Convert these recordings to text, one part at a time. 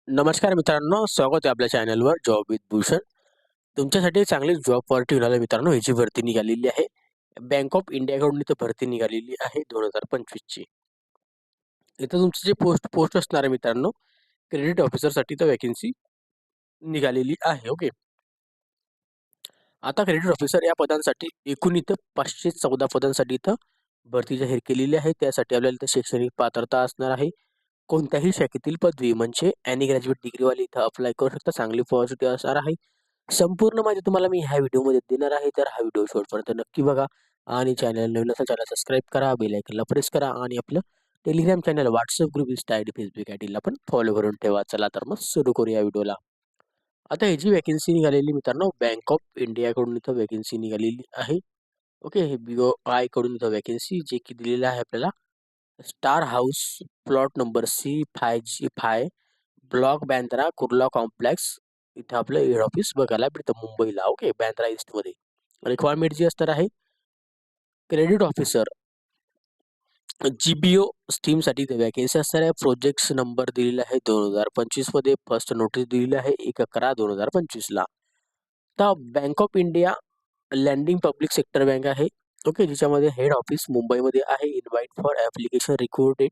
नमस्कार मित्रांनो, स्वागत आहे आपल्या चॅनलवर जॉब विथ भूषण. तुमच्यासाठी चांगली जॉब ऑपॉर्च्युनिटी निघाली मित्रांनो. ह्याची भरती निघालेली आहे. बँक ऑफ इंडियाकडून इथं भरती निघालेली आहे 2025 ची. इथं तुमची जे पोस्ट पोस्ट असणार आहे मित्रांनो, क्रेडिट ऑफिसरसाठी इथं वॅकन्सी निघालेली आहे. ओके. आता क्रेडिट ऑफिसर या पदांसाठी एकूण इथं 514 पदांसाठी इथं भरती जाहीर केलेली आहे. त्यासाठी आपल्याला इथं शैक्षणिक पात्रता असणार आहे. कोणत्याही शाखेतील पदवी म्हणजे एनी ग्रॅज्युएट डिग्रीवाले इथं अप्लाय करू शकता. चांगली पॉझिटिव्ह असणार आहे. संपूर्ण माहिती तुम्हाला मी ह्या व्हिडिओमध्ये देणार आहे. तर हा व्हिडिओ शेवटपर्यंत नक्की बघा आणि चॅनल नवीन असेल चॅनल सबस्क्राईब करा, बेल आयकॉनला प्रेस करा आणि आपलं Telegram channel, WhatsApp group, Insta ID, Facebook आयडीला पण फॉलो करून ठेवा. चला तर मग सुरू करूया व्हिडिओला. आता ह्याची वॅकन्सी निघालेली मित्रांनो, बँक ऑफ इंडियाकडून इथं वॅकन्सी निघालेली आहे. ओके, हे BOI कडून इथं वॅकन्सी जे की दिलेलं आहे आपल्याला star house plot number C5G5 block Bandra Kurla complex इथं आपलं हेड ऑफिस बघायला भेटतं मुंबईला. ओके, बँद्रा ईस्टमध्ये. रिक्वायरमेंट जी असणार आहे क्रेडिट ऑफिसर GBO स्टीमसाठी वॅकन्सी असणार आहे. प्रोजेक्ट नंबर दिलेला आहे 2025 मध्ये. फर्स्ट नोटीस दिलेली आहे 1/11/2025 ला. तर bank of India leading public sector bank आहे. ओके, ज्याच्यामध्ये हेड ऑफिस मुंबईमध्ये आहे. इन्व्हाइट फॉर ऍप्लिकेशन रिक्रुटेड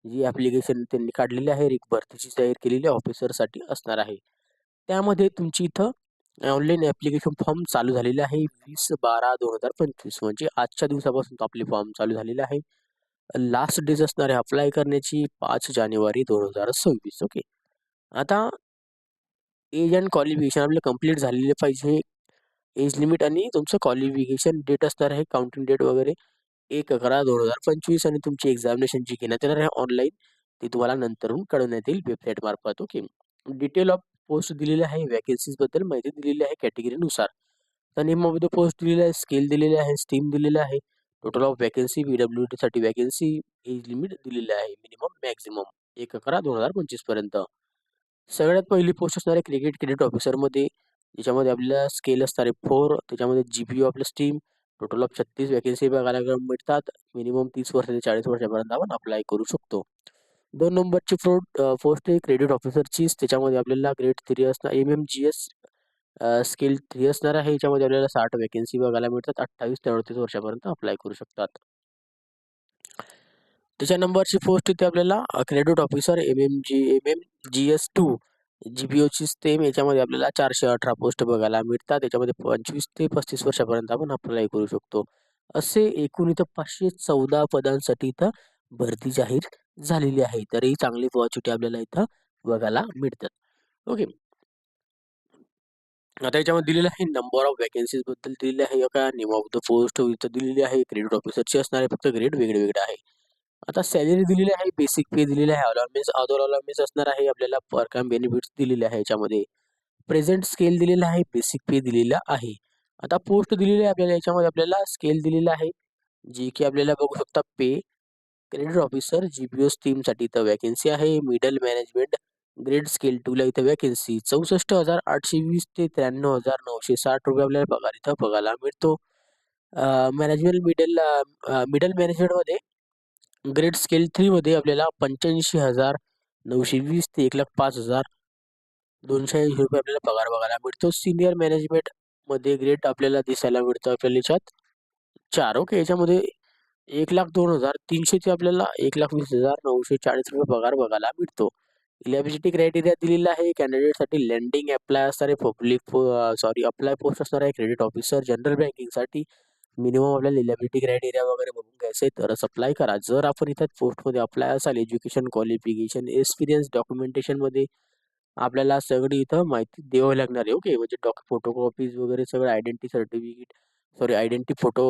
जी ऍप्लिकेशन त्यांनी काढलेली आहे भरतीची जाहीर केलेली ऑफिसरसाठी असणार आहे. त्यामध्ये तुमची इथं ऑनलाईन ऍप्लिकेशन फॉर्म चालू झालेले आहे 20/12/2025 म्हणजे आजच्या दिवसापासून आपले फॉर्म चालू झालेले आहे. लास्ट डेज असणार आहे अप्लाय करण्याची 5 जानेवारी 2026. ओके, आता एज अँड क्वालिफिकेशन आपलं कंप्लीट झालेले पाहिजे. एज लिमिट आणि तुमचं क्वालिफिकेशन डेट असणार आहे काउंटिंग डेट वगैरे 1/11/2025 आणि तुमची एक्झामिनेशन जी घेण्यात येणार आहे ऑनलाईन ती तुम्हाला नंतरून कळवण्यात येईल वेबसाईट मार्फत. ओके, डिटेल ऑफ पोस्ट दिलेली आहे. वॅकन्सीज बद्दल माहिती दिलेली आहे कॅटेगरीनुसार. तर नेम ऑफ द पोस्ट दिलेला आहे, स्केल दिलेले आहे, स्टीम दिलेलं आहे, टोटल ऑफ वॅकन्सी PWD साठी वॅकन्सी, एज लिमिट दिलेली आहे मिनिमम मॅक्झिमम 1/11/2025 पर्यंत. सगळ्यात पहिली पोस्ट असणार आहे क्रेडिट ऑफिसरमध्ये. ज्याच्यामध्ये आपल्याला स्केल असणार आहे 4, त्याच्यामध्ये GPO आपलं स्टीम, टोटल ऑफ 36 वॅकन्सी बघायला मिळतात. मिनिमम 30 वर्ष ते 40 वर्षापर्यंत आपण अप्लाय करू शकतो. 2 नंबरची पोस्ट आहे क्रेडिट ऑफिसरचीच. त्याच्यामध्ये आपल्याला ग्रेड 3 असणार MMGS स्केल 3 असणार आहे. याच्यामध्ये आपल्याला 60 वॅकन्सी बघायला मिळतात. 28 ते 38 वर्षापर्यंत अप्लाय करू शकतात. त्याच्या नंबरची पोस्ट इथे आपल्याला क्रेडिट ऑफिसर MMGS2 GPOची स्टेम याच्यामध्ये आपल्याला 418 पोस्ट बघायला मिळतात. त्याच्यामध्ये 25 ते 35 वर्षापर्यंत आपण अप्लाय करू शकतो. असे एकूण इथं 514 पदांसाठी इथं भरती जाहीर झालेली आहे. तरी चांगली ऑपॉर्च्युनिटी आपल्याला इथं बघायला मिळतात. ओके, आता याच्यामध्ये दिलेलं आहे नंबर ऑफ वॅकन्सीज बद्दल दिलेले आहे का, नेम ऑफ द पोस्ट इथं दिलेली आहे. क्रेडिट ऑफिसरची असणार आहे, फक्त ग्रेड वेगळे वेगळे आहे. आता सॅलरी दिलेली आहे, बेसिक पे दिलेली आहे, अदर अलाउन्स असणार आहे, आपल्याला परकाम बेनिफिट्स दिलेले आहे. याच्यामध्ये प्रेझेंट स्केल दिलेला आहे, बेसिक पे दिलेला आहे. आता पोस्ट दिलेली आहे आपल्याला, याच्यामध्ये आपल्याला स्केल दिलेला आहे जी की आपल्याला बघू शकता पे क्रेडिट ऑफिसर GPO स्टीमसाठी इथं वॅकन्सी आहे. मिडल मॅनेजमेंट ग्रेड स्केल 2 ला इथं वॅकन्सी 64,820 ते 93,960 रुपये आपल्याला पगार इथं बघायला मिळतो. मॅनेजमेंट मिडल मॅनेजमेंटमध्ये ग्रेड स्केल 3 मध्ये आपल्याला 85,920 ते 1,05,280 रुपये आपल्याला पगार बघायला मिळतो. सिनियर मॅनेजमेंट मध्ये ग्रेड आपल्याला दिसायला मिळतं आपल्याला याच्यात 4. ओके, याच्यामध्ये 1,02,300 ते आपल्याला 1,20,940 रुपये पगार बघायला मिळतो. इलिजिबिलिटी क्रायटेरिया दिलेला आहे कॅन्डिडेटसाठी. लँडिंग अप्लाय असणार आहे, अप्लाय पोस्ट असणार आहे क्रेडिट ऑफिसर जनरल बँकिंगसाठी. मिनिमम आपल्याला इलिजिबिलिटी क्रायटेरिया वगैरे बघून घ्यायचं आहे तरच अप्लाय करा. जर आपण इथं पोस्टमध्ये अप्लाय असाल, एज्युकेशन क्वालिफिकेशन एक्सपिरियन्स डॉक्युमेंटेशनमध्ये आपल्याला सगळी इथं माहिती द्यावी लागणार आहे. ओके, म्हणजे फोटोकॉपीज वगैरे सगळं identity certificate identity photo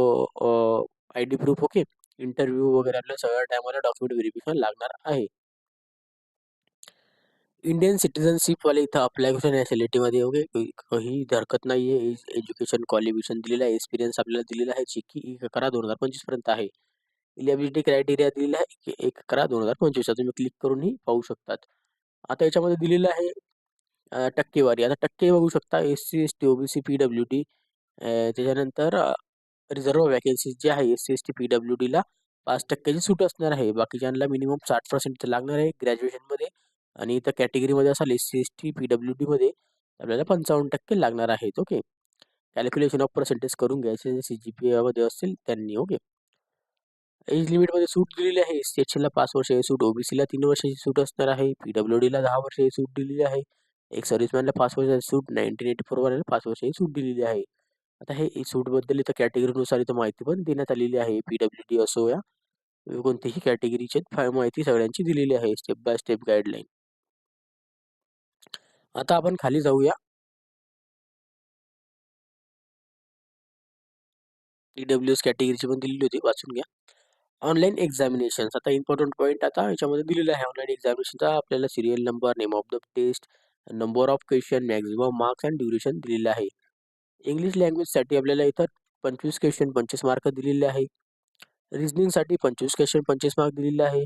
ID proof. Okay, interview वगैरे आपल्या सगळ्या टायमाला डॉक्युमेंट व्हेरिफिकेशन लागणार आहे. इंडियन सिटिझनशिप वाले इथं अप्लाय करू नॅशनॅलिटीमध्ये. ओके, काही हरकत नाही आहे. एज्युकेशन क्वालिफिकेशन दिलेलं आहे, एक्सपिरियन्स आपल्याला दिलेला आहे जे की 1/11/2025 पर्यंत आहे. इलिजिबिलिटी क्रायटेरिया दिलेला आहे की 1/11/2025 तुम्ही क्लिक करूनही पाहू शकतात. आता याच्यामध्ये दिलेलं आहे टक्केवारी. आता टक्के बघू शकता SC ST OBC PWD. त्याच्यानंतर रिझर्व्ह वॅकन्सीज जे आहे SC ST PWDला 5% सूट असणार आहे. बाकीच्यांना मिनिमम 60% लागणार आहे ग्रॅज्युएशनमध्ये आणि इथं कॅटेगरीमध्ये असाल SC ST PWD मध्ये आपल्याला 55% लागणार आहेत. ओके. कॅल्क्युलेशन ऑफ पर्सेंटेज करून घ्यायचे CGPA मध्ये असतील त्यांनी. ओके. एज लिमिटमध्ये सूट दिलेली आहे. SC ला 5 वर्षाची सूट, OBC ला 3 वर्षाची सूट असणार आहे, PWD ला 10 वर्षाची सूट दिलेली आहे. एक सर्व्हिसमॅनला 5 वर्षाची सूट, 1984 वाल्याला 5 वर्षाची सूट दिलेली आहे. आता हे सूटबद्दल इथं कॅटेगरीनुसार इथं माहिती पण देण्यात आलेली आहे. PWD असो या कोणत्याही कॅटेगरीची माहिती सगळ्यांची दिलेली आहे, स्टेप बाय स्टेप गाईडलाईन. आता आपण खाली जाऊया. EWS कॅटेगरीची पण दिलेली होती, वाचून घ्या. Online examination. आता इम्पॉर्टंट पॉईंट आता याच्यामध्ये दिलेला आहे. ऑनलाईन एक्झामिनेशनचा आपल्याला serial number, name of the test, number of question, maximum marks and duration दिलेलं आहे. इंग्लिश लँग्वेजसाठी आपल्याला इथं 25 क्वेश्चन 25 मार्क दिलेले आहे. रिझनिंगसाठी 25 क्वेश्चन 25 मार्क दिलेले आहे.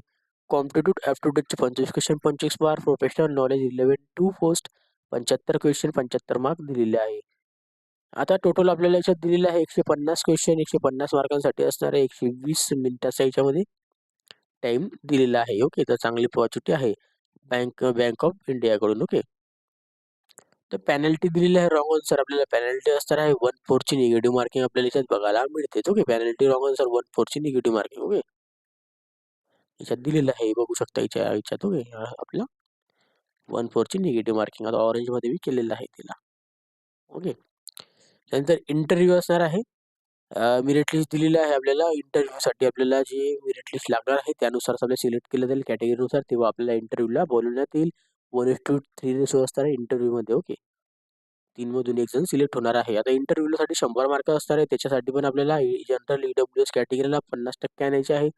कॉम्पिटेटिव्ह ॲप्टिट्यूडचे 25 question 25 mark. Professional knowledge 11 to post 75 question 75 mark दिलेले आहे. आता टोटल आपल्याला याच्यात दिलेलं आहे 150 क्वेश्चन 150 मार्कांसाठी असणार आहे. 120 मिनिटाचा याच्यामध्ये टाइम दिलेला आहे. ओके. तर चांगली पॉझिटिव्ह आहे बँक ऑफ इंडियाकडून. ओके. तर पॅनल्टी दिलेली आहे. रॉंग आन्सर आपल्याला पॅनल्टी असणार आहे 1/4 ची निगेटिव्ह मार्किंग आपल्याला याच्यात बघायला मिळते. ओके. पॅनल्टी रॉंग आन्सर 1/4 ची निगेटिव्ह मार्किंग. ओके. याच्यात दिलेलं आहे, बघू शकता याच्यात. ओके. आपलं 1/4 ची निगेटिव्ह मार्किंग आता ऑरेंज मध्ये मी केलेलं आहे तिला. ओके. त्यानंतर इंटरव्ह्यू असणार आहे. मेरिट लिस्ट दिलेलं आहे आपल्याला. इंटरव्ह्यूसाठी आपल्याला जे मेरिट लिस्ट लागणार आहे त्यानुसार आपल्याला सिलेक्ट केलं जाईल कॅटेगरीनुसार, तेव्हा आपल्याला इंटरव्ह्यूला बोलवण्यात येईल. 1:3 रेशो असणार आहे इंटरव्ह्यूमध्ये. ओके. 3 मधून 1 जण सिलेक्ट होणार आहे. आता इंटरव्ह्यूसाठी 100 मार्क असणार आहे. त्याच्यासाठी पण आपल्याला जनरल EWS कॅटेगरीला 50% आणायचे आहे.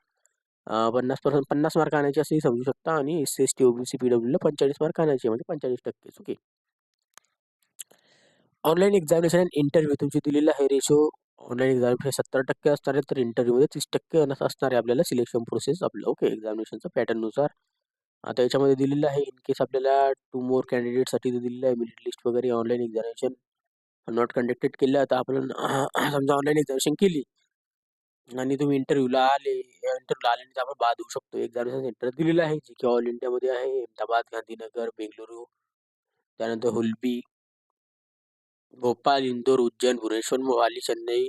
50 मार्क आणायचे असेही समजू शकता. आणि SC ST OBC PWD ला 45 मार्क आणायचे, म्हणजे 45%. Okay. Online examination and interview तुमची दिलेला आहे रेशो. ऑनलाईन एक्झामिनेशन 70% असणार आहे, तर इंटरव्ह्यूमध्ये 30% असणार आहे आपल्याला सिलेक्शन प्रोसेस आपलं. ओके. एक्झामिनेशनचा पॅटर्ननुसार. आता याच्यामध्ये दिलेलं आहे इन केस आपल्याला 2 मोर कॅन्डिडेटसाठी दिलेलं आहे मेरिट लिस्ट वगैरे. ऑनलाईन एक्झामिनेशन नॉट कंडक्टेड केलं. आता आपण समजा ऑनलाईन एक्झामिनेशन केली आणि तुम्ही इंटरव्ह्यूला आल्यानंतर आपण बाद होऊ शकतो. एक्झामिनेशन सेंटर दिलेलं आहे जे की ऑल इंडियामध्ये आहे. अहमदाबाद, गांधीनगर, बेंगलुरू, त्यानंतर हुलबी, भोपाळ, इंदोर, उज्जैन, भुवनेश्वर, मोहाली, चेन्नई,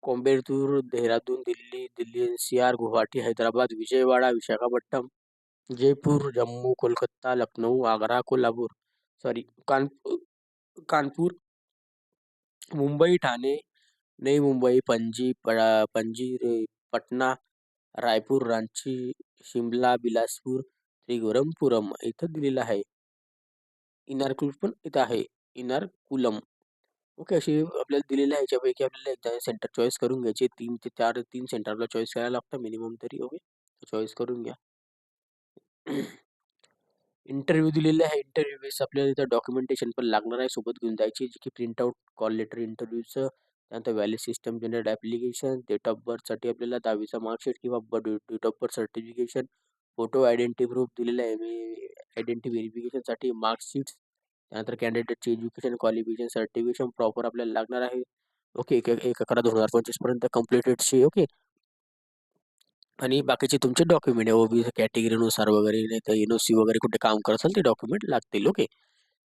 कोयंबटूर, देहरादून, दिल्ली NCR, गुवाहाटी, हैदराबाद, विजयवाडा, विशाखापट्टणम, जयपूर, जम्मू, कोलकाता, लखनऊ, आग्रा, कोल्हापूर, सॉरी कानपूर, मुंबई, ठाणे, नई मुंबई, पणजी, पटना, रायपूर, रांची, शिमला, बिलासपूर, त्रिगुरमपुरम इथं दिलेलं आहे. इनारकुल पण इथं आहे, इनारकुलम. ओके. अशी आपल्याला दिलेलं आहे. याच्यापैकी आपल्याला एकदा सेंटर चॉईस करून घ्यायचे. 3 ते 4 3 सेंटरला चॉईस करायला लागतं मिनिमम तरी. ओके. चॉईस करून घ्या. इंटरव्ह्यू दिलेले आहे. इंटरव्ह्यू बेस आपल्याला इथं डॉक्युमेंटेशन पण लागणार आहे सोबत घेऊन जायची, जी की प्रिंटआउट, कॉल लेटर इंटरव्ह्यूचं, त्यानंतर valid system generate application, date of बर्थसाठी आपल्याला 10वीचा मार्कशीट किंवा date of birth certification, photo identity proof दिलेला आहे. आयडेंटिटी व्हेरिफिकेशनसाठी मार्कशीट्स, त्यानंतर कॅन्डिडेटची एज्युकेशन क्वालिफिकेशन सर्टिफिकेशन प्रॉपर आपल्याला लागणार आहे. ओके. 1/11/2025 पर्यंत कम्प्लिटेडची. ओके. आणि बाकीचे तुमचे डॉक्युमेंट OBC कॅटेगरीनुसार वगैरे, नाही तर NOC वगैरे कुठे काम करत असाल ते डॉक्युमेंट लागतील. ओके.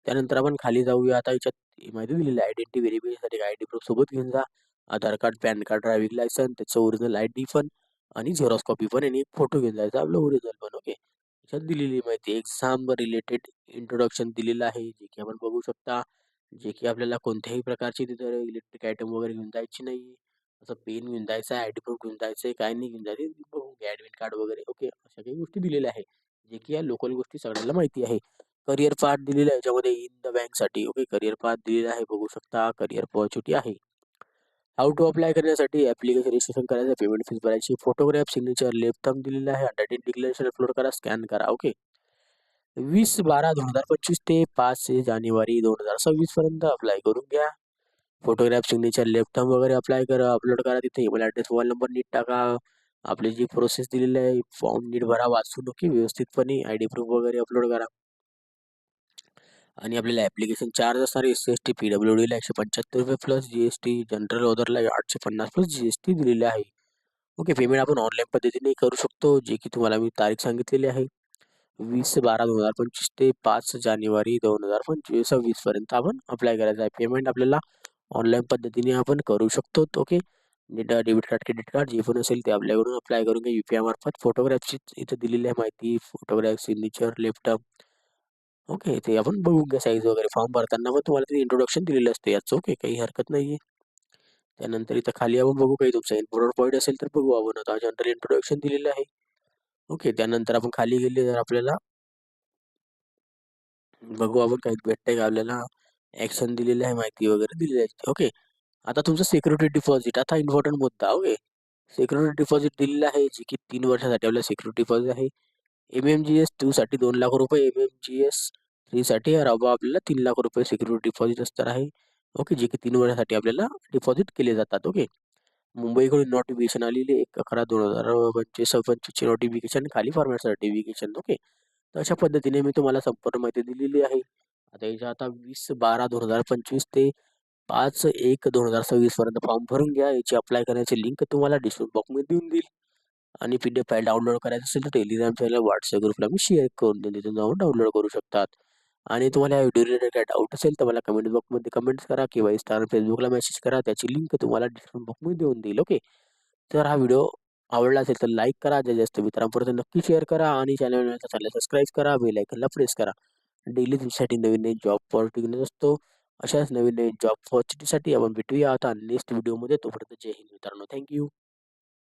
त्यानंतर आपण खाली जाऊया. आता याच्यात माहिती दिलेली आहे आयडेंटिटी व्हेरिफिकेशनसाठी ID प्रूफ सोबत घेऊन जा. Aadhaar card, PAN card, driving licence, त्याचं ओरिजिनल ID पण आणि झेरॉक्स कॉपी पण, आणि एक फोटो घेऊन जायचा आपलं ओरिजिनल पण. ओके. याच्यात दिलेली माहिती एक्झाम रिलेटेड इंट्रोडक्शन दिलेलं आहे, जे की आपण बघू शकता. जे की आपल्याला कोणत्याही प्रकारची तिथं इलेक्ट्रिक आयटम वगैरे घेऊन जायची नाही. असं पेन घेऊन जायचं आहे, ID प्रूफ घेऊन जायचं आहे, काय नाही घेऊन जायचं, बघून घ्या ॲडमिट कार्ड वगैरे. ओके. अशा काही गोष्टी दिलेल्या आहे, जे की या लोकल गोष्टी सगळ्यांना माहिती आहे. करिअर पाथ दिलेला आहे याच्यामध्ये इन द बँकसाठी. ओके. करिअर पाथ दिलेला आहे, बघू शकता. करिअर ऑपॉर्च्युनिटी आहे. हाऊ टू अप्लाय करण्यासाठी ॲप्लिकेशन रजिस्ट्रेशन करायचं, पेमेंट फीस भरायची, फोटोग्राफ, सिग्नेचर, लेफ्ट थंब दिलेला आहे, अंडरटेक डिक्लेरेशन अपलोड करा, स्कॅन करा. ओके. 20/12/2025 ते 5 जानेवारी 2026 पर्यंत अप्लाय करून घ्या. फोटोग्राफ, सिग्नेचर, लेफ्ट थंब वगैरे अप्लाय करा, अपलोड करा. तिथे ईमेल ॲड्रेस, मोबाईल नंबर नीट टाका. आपली जी प्रोसेस दिलेली आहे फॉर्म नीट भरा, वाचून. ओके. व्यवस्थितपणे ID प्रूफ वगैरे अपलोड करा. आणि आपल्याला ॲप्लिकेशन चार्ज असणार आहे. SC ST PWD ला ₹175 प्लस GST, जनरल ओदरला 850 प्लस GST दिलेले आहे. ओके. पेमेंट आपण ऑनलाईन पद्धतीने करू शकतो, जे की तुम्हाला मी तारीख सांगितलेली आहे. 20/12/2025 ते 5 जानेवारी 2025 पर्यंत आपण अप्लाय करायचं आहे. पेमेंट आपल्याला ऑनलाईन पद्धतीने आपण करू शकतो. Okay. Debit card, credit card जे पण असेल ते आपल्याकडून अप्लाय करून घ्या UPI मार्फत. फोटोग्राफची इथं दिलेली आहे माहिती. Photograph, signature, left thumb. ओके. ते आपण बघून घ्या साईज वगैरे. फॉर्म भरताना पण तुम्हाला ते इंट्रोडक्शन दिलेलं असते याचं. ओके. काही हरकत नाहीये. त्यानंतर इथं खाली आपण बघू काही तुमचा इम्पॉर्टंट पॉईंट असेल तर बघू आपण. आता जनरल इंट्रोडक्शन दिलेलं आहे. ओके. त्यानंतर आपण खाली गेले तर आपल्याला बघू आपण काही भेटतंय का आपल्याला. ऍक्शन दिलेली आहे, माहिती वगैरे दिलेली आहे. ओके. आता तुमचं सिक्युरिटी डिपॉझिट, आता इम्पॉर्टंट मुद्दा. ओके. सिक्युरिटी डिपॉझिट दिलेलं आहे, जे की 3 वर्षासाठी आपल्याला सिक्युरिटी डिपॉझिट आहे. MMGS 2 साठी 2 लाख रुपये, MMGS 3 साठी आपल्याला 3 लाख रुपये सिक्युरिटी डिपॉझिट असणार आहे. ओके. जे की 3 वर्षासाठी आपल्याला डिपॉझिट केले जातात. ओके. मुंबईकडून नोटिफिकेशन आलेली 1/11/2025 ची नोटिफिकेशन, खाली फॉर्मॅट सर्टिफिकेशन. ओके. तर अशा पद्धतीने मी तुम्हाला संपूर्ण माहिती दिलेली आहे. आता याच्या आता 20/12/2025 ते 5/1/2026 पर्यंत फॉर्म भरून घ्या. याची अप्लाय करण्याची लिंक तुम्हाला डिस्क्रिप्शन बॉक्समध्ये देऊन देईल. आणि PDF फाईल डाउनलोड करायचं असेल तर टेलिग्राम चॅनल, WhatsApp ग्रुपला मी शेअर करून देईन. तिथून जाऊन डाउनलोड करू शकतात. आणि तुम्हाला या व्हिडिओ रिलेटेड काही डाऊट असेल तर मला कमेंट बॉक्समध्ये कमेंट्स करा किंवा Instagram, Facebookला मेसेज करा. त्याची लिंक तुम्हाला डिस्क्रिप्शन बॉक्समध्ये देऊन देईल. ओके. तर हा व्हिडिओ आवडला असेल तर लाईक करा, जास्त मित्रांपर्यंत नक्की शेअर करा आणि चॅनल सबस्क्राईब करा, बेल आयकॉनला प्रेस करा. डेली तुमच्यासाठी नवीन नवीन जॉब ऑपॉर्च्युनिटीज असतो. अशाच नवीन नवीन जॉब ऑपॉर्च्युनिटीसाठी आपण भेटूया आता नेक्स्ट व्हिडिओमध्ये. तोपर्यंत जय हिंद मित्रांनो. थँक्यू.